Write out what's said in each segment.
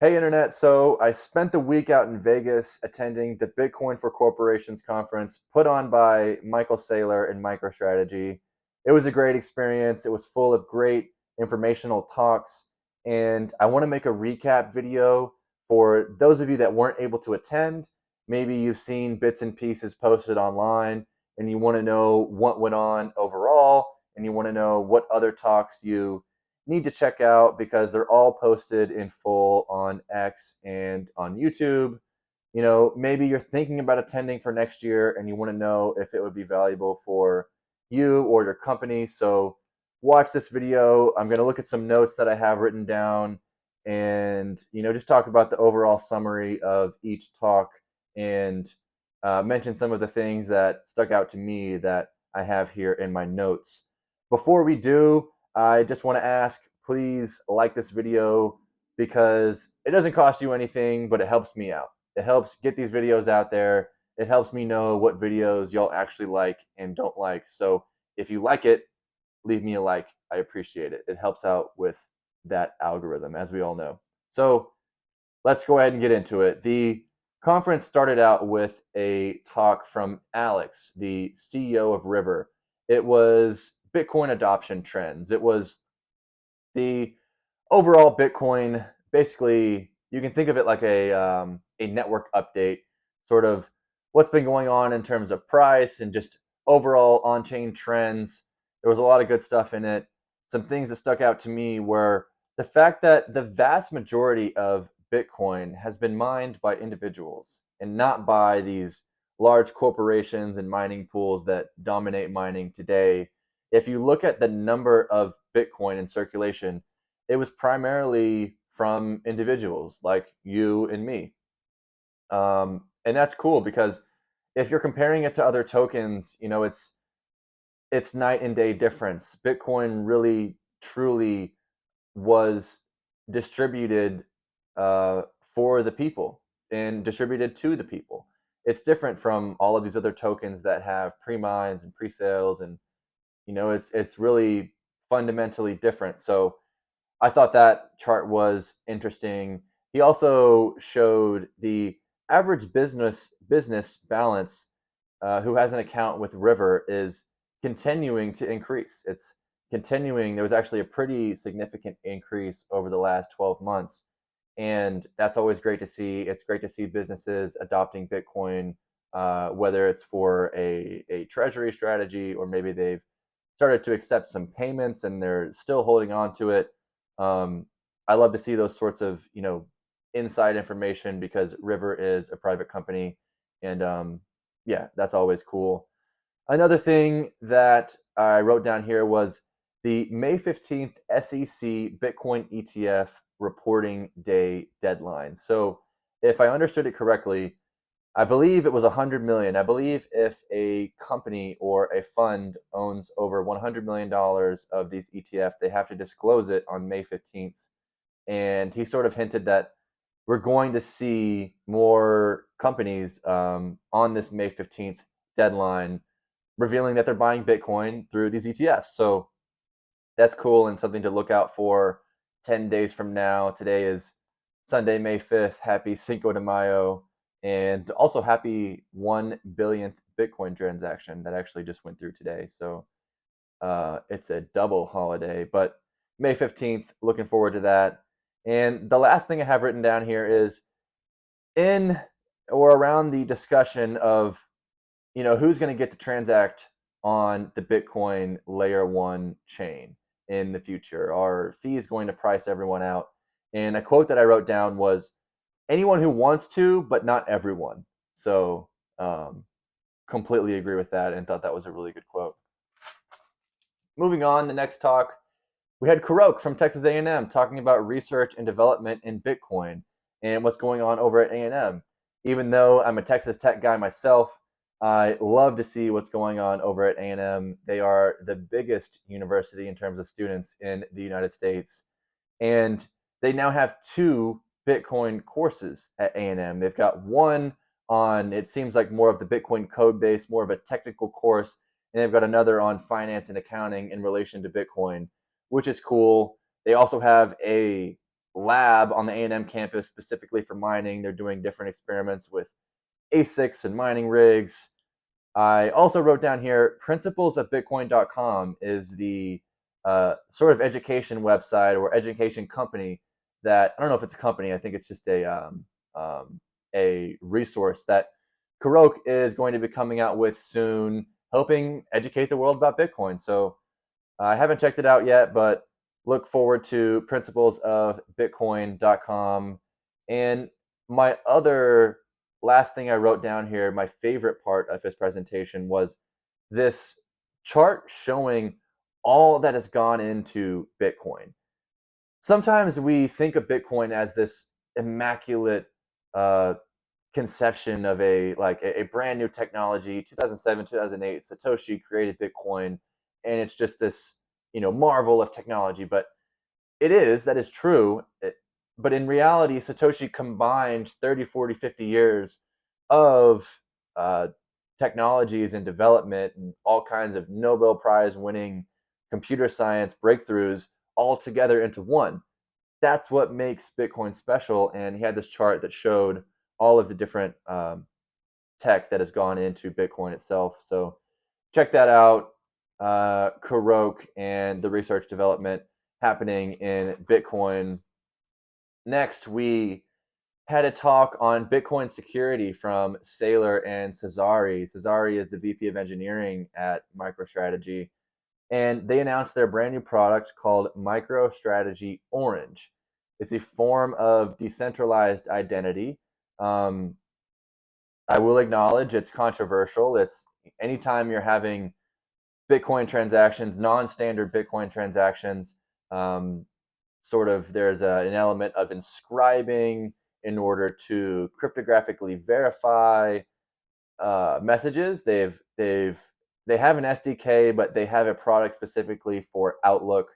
Hey, Internet. So I spent the week out in Vegas attending the Bitcoin for Corporations conference put on by Michael Saylor and Microstrategy. It was a great experience. It was full of great informational talks. And I want to make a recap video for those of you that weren't able to attend. Maybe you've seen bits and pieces posted online and you want to know what went on overall and you want to know what other talks you need to check out because they're all posted in full on X and on YouTube. Maybe you're thinking about attending for next year and you want to know if it would be valuable for you or your company. So watch this video. I'm going to look at some notes that I have written down and, just talk about the overall summary of each talk and mention some of the things that stuck out to me that I have here in my notes. Before we do, I just want to ask, please like this video because it doesn't cost you anything, but it helps me out. It helps get these videos out there. It helps me know what videos y'all actually like and don't like. So if you like it, leave me a like. I appreciate it. It helps out with that algorithm, as we all know. So let's go ahead and get into it. The conference started out with a talk from Alex, the CEO of River. It was Bitcoin adoption trends. It was the overall Bitcoin. Basically, you can think of it like a network update, sort of what's been going on in terms of price and just overall on-chain trends. There was a lot of good stuff in it. Some things that stuck out to me were the fact that the vast majority of Bitcoin has been mined by individuals and not by these large corporations and mining pools that dominate mining today. If you look at the number of Bitcoin in circulation, it was primarily from individuals like you and me. And that's cool because if you're comparing it to other tokens, it's night and day difference. Bitcoin really truly was distributed uh, for the people and distributed to the people. It's different from all of these other tokens that have pre-mines and pre-sales, and it's really fundamentally different. So I thought that chart was interesting. He also showed the average business balance who has an account with River is continuing to increase. It's continuing. There was actually a pretty significant increase over the last 12 months. And that's always great to see. It's great to see businesses adopting Bitcoin, whether it's for a treasury strategy or maybe they've started to accept some payments and they're still holding on to it. um, I love to see those sorts of inside information because River is a private company, and yeah, that's always cool. Another thing that I wrote down here was the May 15th SEC Bitcoin ETF reporting day deadline. So, if I understood it correctly, I believe it was 100 million. I believe if a company or a fund owns over $100 million of these ETF, they have to disclose it on May 15th. And he sort of hinted that we're going to see more companies on this May 15th deadline revealing that they're buying Bitcoin through these ETFs. So that's cool and something to look out for 10 days from now. Today is Sunday, May 5th. Happy Cinco de Mayo. And also happy 1 billionth Bitcoin transaction that actually just went through today. So it's a double holiday. But May 15th, looking forward to that. And the last thing I have written down here is in or around the discussion of who's going to get to transact on the Bitcoin layer one chain in the future. Are fees going to price everyone out? And a quote that I wrote down was anyone who wants to, but not everyone. So completely agree with that and thought that was a really good quote. Moving on, the next talk, we had Kurok from Texas A&M talking about research and development in Bitcoin and what's going on over at A&M. Even though I'm a Texas Tech guy myself, I love to see what's going on over at A&M. They are the biggest university in terms of students in the United States, and they now have two Bitcoin courses at A&M. They've got one on, it seems like more of the Bitcoin code base, more of a technical course, and they've got another on finance and accounting in relation to Bitcoin, which is cool. They also have a lab on the A&M campus specifically for mining. They're doing different experiments with ASICs and mining rigs. I also wrote down here principlesofbitcoin.com is the sort of education website or education company that I don't know if it's a company. I think it's just a resource that Kurok is going to be coming out with soon, helping educate the world about Bitcoin. So I haven't checked it out yet, but look forward to principlesofbitcoin.com. And my other last thing I wrote down here, my favorite part of his presentation was this chart showing all that has gone into Bitcoin. Sometimes we think of Bitcoin as this immaculate uh, conception of a brand new technology. 2007, 2008, Satoshi created Bitcoin, and it's just this marvel of technology. But that is true. But in reality, Satoshi combined 30, 40, 50 years of uh, technologies and development and all kinds of Nobel Prize winning computer science breakthroughs all together into one. That's what makes Bitcoin special. And he had this chart that showed all of the different tech that has gone into Bitcoin itself. So check that out. Kurok and the research development happening in Bitcoin. Next, we had a talk on Bitcoin security from Saylor and Cesari. Cesari is the VP of engineering at Microstrategy, and they announced their brand new product called Microstrategy Orange. It's a form of decentralized identity. Um, I will acknowledge it's controversial. It's anytime you're having Bitcoin transactions, non-standard Bitcoin transactions, um, sort of there's an element of inscribing in order to cryptographically verify messages. They have an SDK, but they have a product specifically for Outlook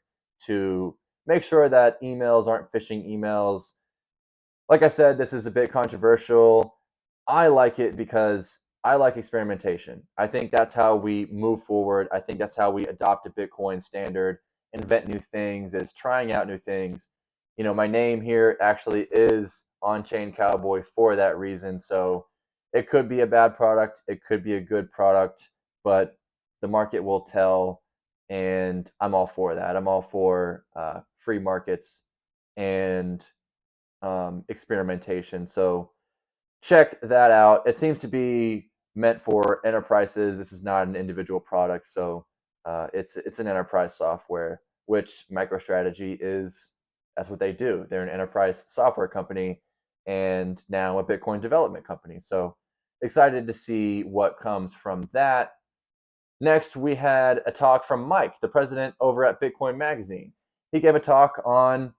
to make sure that emails aren't phishing emails. Like I said, this is a bit controversial. I like it because I like experimentation. I think that's how we move forward. I think that's how we adopt a Bitcoin standard, invent new things, is trying out new things. My name here actually is On-Chain Cowboy for that reason. So it could be a bad product, it could be a good product, but the market will tell. And I'm all for that. I'm all for free markets and experimentation. So check that out. It seems to be meant for enterprises. This is not an individual product, so it's an enterprise software, which MicroStrategy is. That's what they do. They're an enterprise software company, and now a Bitcoin development company. So excited to see what comes from that. Next, we had a talk from Mike, the president over at Bitcoin Magazine. He gave a talk on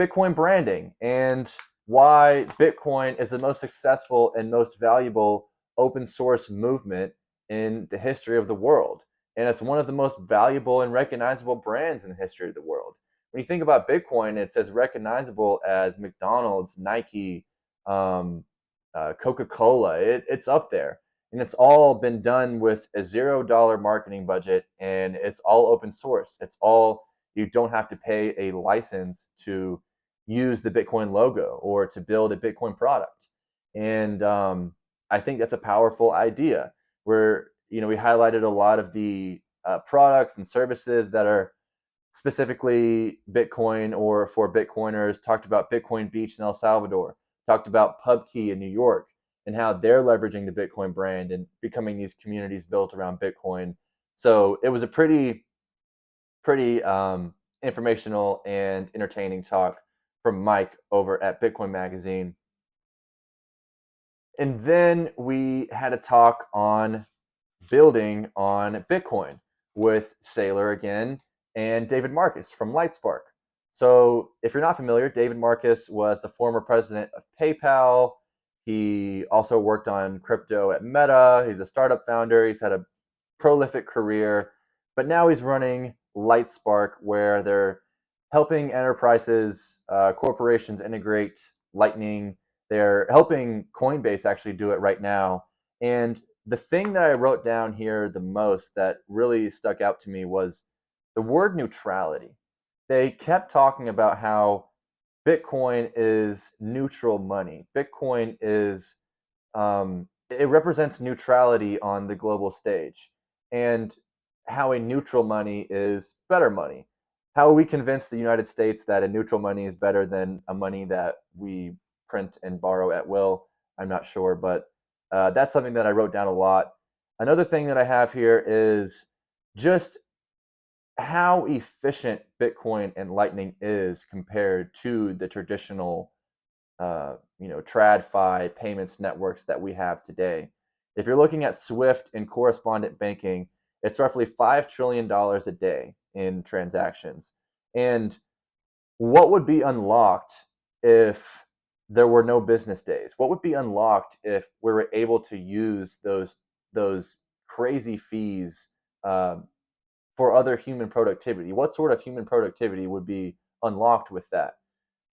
Bitcoin branding and why Bitcoin is the most successful and most valuable open source movement in the history of the world. And it's one of the most valuable and recognizable brands in the history of the world. When you think about Bitcoin, it's as recognizable as McDonald's, Nike, Coca-Cola. It's up there. And it's all been done with a $0 marketing budget, and it's all open source. You don't have to pay a license to use the Bitcoin logo or to build a Bitcoin product. And I think that's a powerful idea where, we highlighted a lot of the products and services that are specifically Bitcoin or for Bitcoiners, talked about Bitcoin Beach in El Salvador, talked about PubKey in New York, and how they're leveraging the Bitcoin brand and becoming these communities built around Bitcoin. So it was a pretty informational and entertaining talk from Mike over at Bitcoin Magazine. And then we had a talk on building on Bitcoin with Saylor again and David Marcus from Lightspark. So if you're not familiar, David Marcus was the former president of PayPal. He also worked on crypto at Meta. He's a startup founder. He's had a prolific career, but now he's running Lightspark, where they're helping enterprises, corporations integrate Lightning. They're helping Coinbase actually do it right now. And the thing that I wrote down here the most that really stuck out to me was the word neutrality. They kept talking about how Bitcoin is neutral money. Bitcoin is it represents neutrality on the global stage, and how a neutral money is better money. How we convince the United States that a neutral money is better than a money that we print and borrow at will, I'm not sure, but that's something that I wrote down a lot. Another thing that I have here is just how efficient Bitcoin and Lightning is compared to the traditional TradFi payments networks that we have today. If you're looking at Swift and correspondent banking, it's roughly $5 trillion a day in transactions. And what would be unlocked if there were no business days? What would be unlocked if we were able to use those crazy fees for other human productivity? What sort of human productivity would be unlocked with that?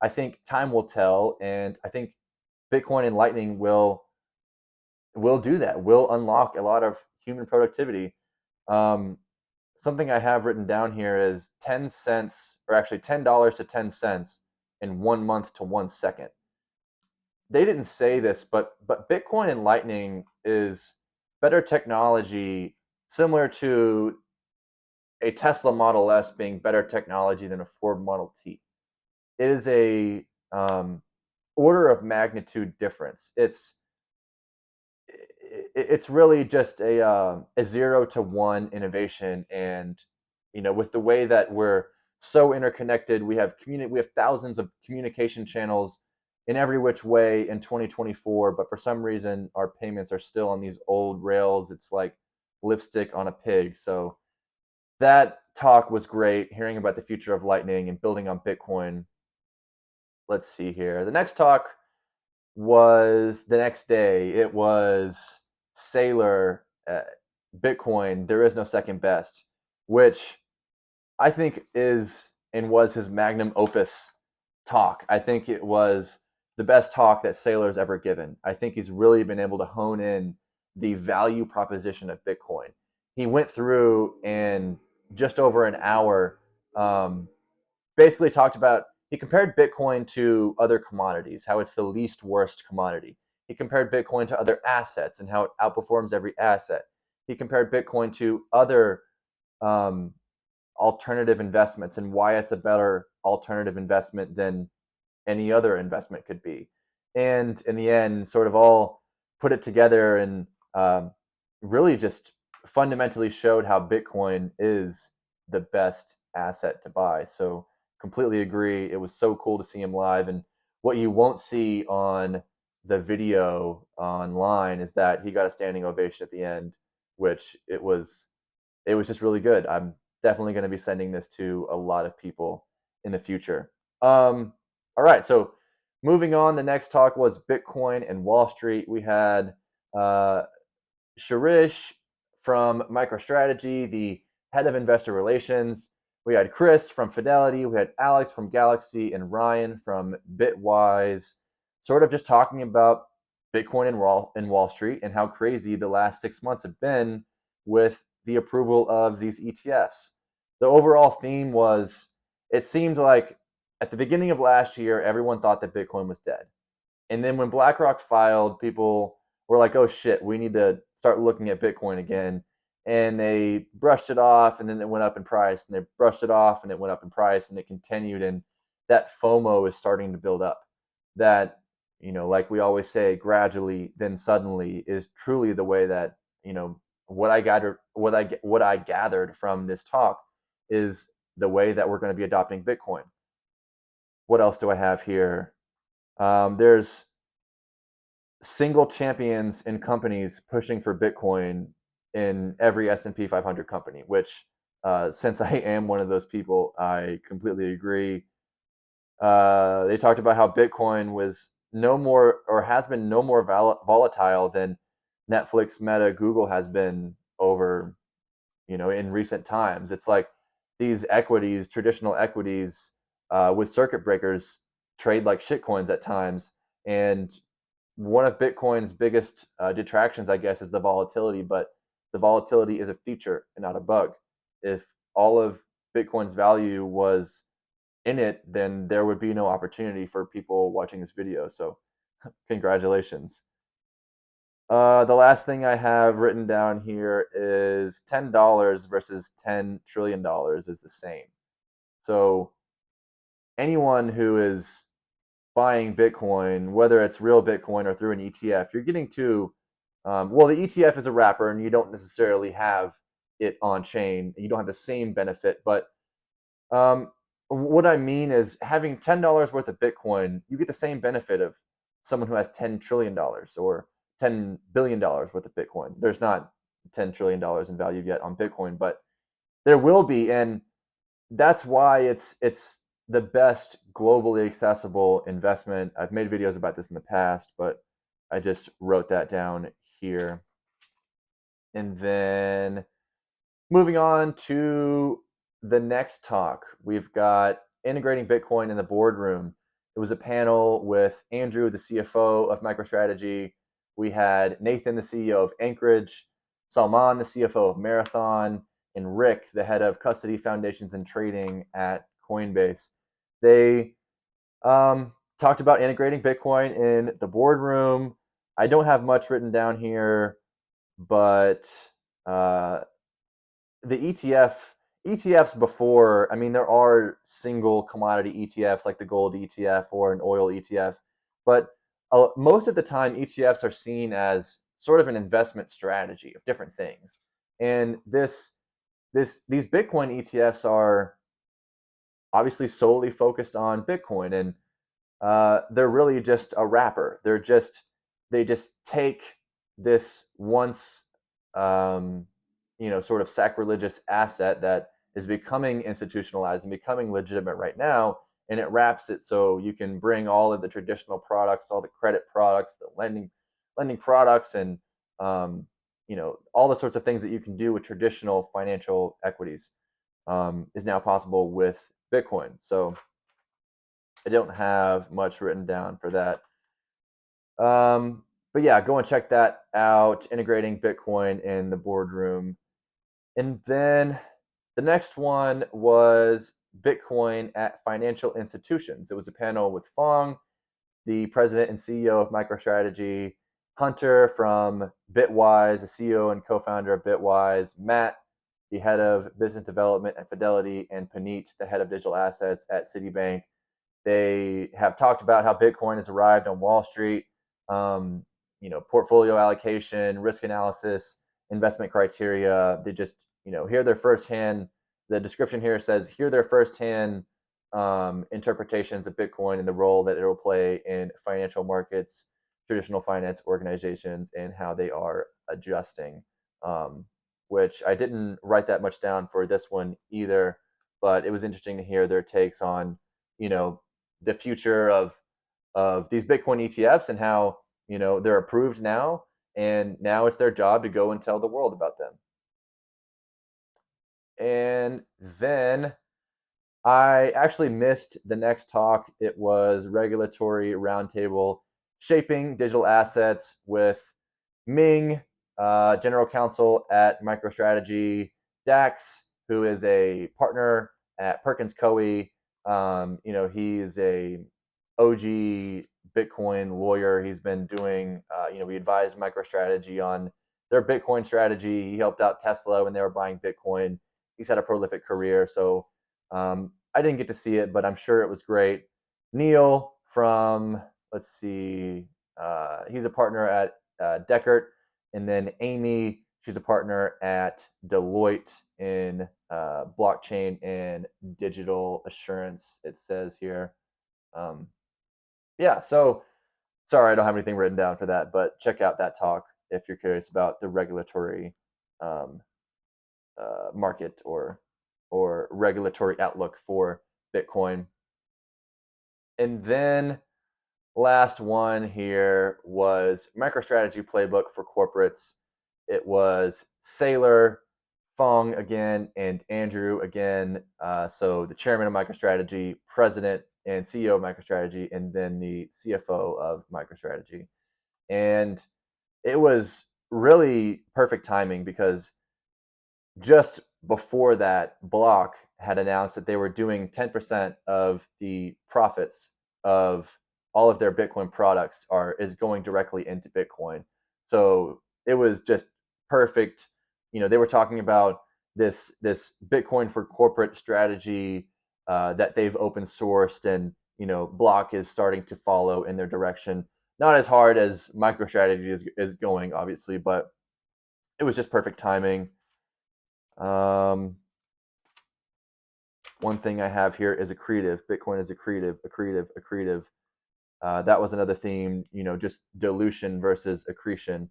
I think time will tell, and I think Bitcoin and Lightning will do that. Will unlock a lot of human productivity. Um, Something I have written down here is 10 cents, or actually $10 to 10 cents in 1 month to 1 second. They didn't say this, but Bitcoin and Lightning is better technology, similar to a Tesla Model S being better technology than a Ford Model T. It is a order of magnitude difference. It's really just a 0 to 1 innovation, and with the way that we're so interconnected, we have thousands of communication channels in every which way in 2024, but for some reason our payments are still on these old rails. It's like lipstick on a pig. So that talk was great, hearing about the future of Lightning and building on Bitcoin. Let's see here. The next talk was the next day. It was Saylor, Bitcoin, there is no second best, which I think is and was his magnum opus talk. I think it was the best talk that Saylor's ever given. I think he's really been able to hone in the value proposition of Bitcoin. He went through and just over an hour, um, basically talked about, he compared Bitcoin to other commodities, how it's the least worst commodity. He compared Bitcoin to other assets and how it outperforms every asset. He compared Bitcoin to other um, alternative investments and why it's a better alternative investment than any other investment could be. And in the end, sort of all put it together and really just fundamentally showed how Bitcoin is the best asset to buy. So completely agree. It was so cool to see him live. And what you won't see on the video online is that he got a standing ovation at the end, which it was just really good. I'm definitely going to be sending this to a lot of people in the future. All right, so moving on, the next talk was Bitcoin and Wall Street. We had uh, Shirish from Microstrategy, the head of investor relations. We had Chris from Fidelity. We had Alex from Galaxy and Ryan from Bitwise, sort of just talking about Bitcoin and Wall Street and how crazy the last 6 months have been with the approval of these ETFs. The overall theme was, it seemed like at the beginning of last year, everyone thought that Bitcoin was dead. And then when BlackRock filed, people were like, oh shit, we need to start looking at Bitcoin again. And they brushed it off, and then it went up in price, and they brushed it off, and it went up in price, and it continued. And that FOMO is starting to build up. That, like we always say, gradually, then suddenly is truly the way that, what I gathered from this talk is the way that we're going to be adopting Bitcoin. What else do I have here? There's single champions in companies pushing for Bitcoin in every S&P 500 company, which since I am one of those people, I completely agree. They talked about how Bitcoin was no more, or has been no more volatile than Netflix, Meta, Google has been over, in recent times. It's like these equities, traditional equities, with circuit breakers, trade like shitcoins at times. And one of Bitcoin's biggest detractions, I guess, is the volatility, but the volatility is a feature and not a bug. If all of Bitcoin's value was in it, then there would be no opportunity for people watching this video. So congratulations. The last thing I have written down here is $10 versus $10 trillion is the same. So anyone who is buying Bitcoin, whether it's real Bitcoin or through an ETF, you're getting to, well, the ETF is a wrapper and you don't necessarily have it on chain. You don't have the same benefit. But what I mean is having $10 worth of Bitcoin, you get the same benefit of someone who has $10 trillion or $10 billion worth of Bitcoin. There's not $10 trillion in value yet on Bitcoin, but there will be. And that's why it's the best globally accessible investment. I've made videos about this in the past, but I just wrote that down here. And then moving on to the next talk, we've got integrating Bitcoin in the boardroom. It was a panel with Andrew, the CFO of Microstrategy. We had Nathan, the CEO of Anchorage, Salman, the CFO of Marathon, and Rick, the head of custody foundations and trading at Coinbase. They talked about integrating Bitcoin in the boardroom. I don't have much written down here, but the ETFs before, I mean, there are single commodity ETFs like the gold ETF or an oil ETF, but most of the time ETFs are seen as sort of an investment strategy of different things. And these Bitcoin ETFs are obviously solely focused on Bitcoin, and they're really just a wrapper. They just take this once sort of sacrilegious asset that is becoming institutionalized and becoming legitimate right now, and it wraps it so you can bring all of the traditional products, all the credit products, the lending products, and all the sorts of things that you can do with traditional financial equities is now possible with Bitcoin. So I don't have much written down for that. But yeah, go and check that out, integrating Bitcoin in the boardroom. And then the next one was Bitcoin at financial institutions. It was a panel with Fong, the president and CEO of MicroStrategy, Hunter from Bitwise, the CEO and co-founder of Bitwise, Matt, the head of business development at Fidelity, and Puneet, the head of digital assets at Citibank. They have talked about how Bitcoin has arrived on Wall Street, portfolio allocation, risk analysis, investment criteria. They just, hear their firsthand. The description here says, hear their firsthand interpretations of Bitcoin and the role that it will play in financial markets, traditional finance organizations, and how they are adjusting. Which I didn't write that much down for this one either, but it was interesting to hear their takes on, the future of these Bitcoin ETFs and how they're approved now, and now it's their job to go and tell the world about them. And then I actually missed the next talk. It was regulatory roundtable, shaping digital assets with Ming, general counsel at MicroStrategy, Dax, who is a partner at Perkins Coie. He's a OG Bitcoin lawyer. He's been doing, we advised MicroStrategy on their Bitcoin strategy. He helped out Tesla when they were buying Bitcoin. He's had a prolific career. So I didn't get to see it, but I'm sure it was great. Neil from, let's see, he's a partner at Deckert. And then Amy, she's a partner at Deloitte in blockchain and digital assurance, it says here. Yeah, so sorry, I don't have anything written down for that, but check out that talk if you're curious about the regulatory market or regulatory outlook for Bitcoin. And then last one here was MicroStrategy playbook for corporates. It was Saylor, Fong again, and Andrew again. So the chairman of MicroStrategy, president and CEO of MicroStrategy, and then the CFO of MicroStrategy. And it was really perfect timing because just before that block had announced that they were doing 10% of the profits of all of their Bitcoin products is going directly into Bitcoin. So it was just perfect. They were talking about this Bitcoin for corporate strategy that they've open sourced, and Block is starting to follow in their direction. Not as hard as MicroStrategy is going, obviously, but it was just perfect timing. One thing I have here is accretive. Bitcoin is accretive. That was another theme, just dilution versus accretion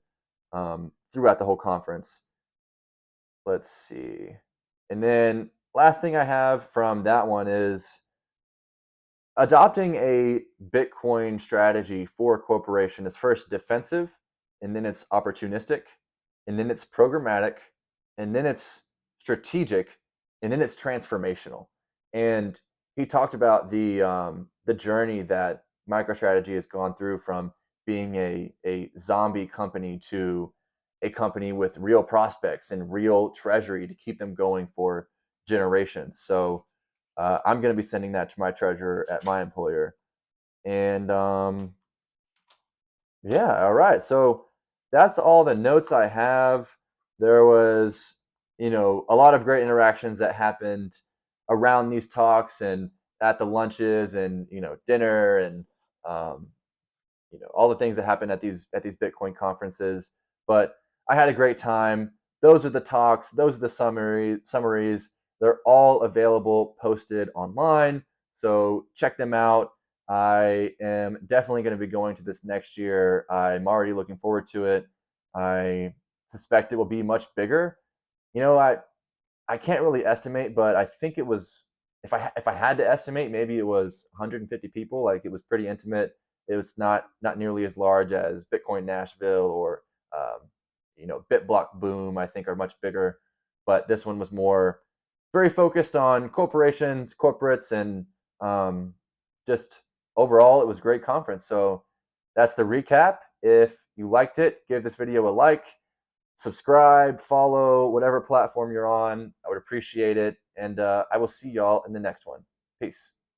throughout the whole conference. Let's see. And then last thing I have from that one is adopting a Bitcoin strategy for a corporation is first defensive, and then it's opportunistic, and then it's programmatic, and then it's strategic, and then it's transformational. And he talked about the journey that MicroStrategy has gone through from being a zombie company to a company with real prospects and real treasury to keep them going for generations. So I'm going to be sending that to my treasurer at my employer. And yeah, all right. So that's all the notes I have. There was, a lot of great interactions that happened around these talks and at the lunches and, dinner and, um, all the things that happen at these Bitcoin conferences. But I had a great time. Those are the talks. Those are the summaries. They're all available, posted online. So check them out. I am definitely going to be going to this next year. I'm already looking forward to it. I suspect it will be much bigger. I can't really estimate, but I think it was, if I had to estimate, maybe it was 150 people. Like, it was pretty intimate. It was not nearly as large as Bitcoin Nashville or BitBlock Boom. I think are much bigger, but this one was more very focused on corporations, corporates, and just overall, it was a great conference. So that's the recap. If you liked it, give this video a like, subscribe, follow, whatever platform you're on. I would appreciate it. And I will see y'all in the next one. Peace.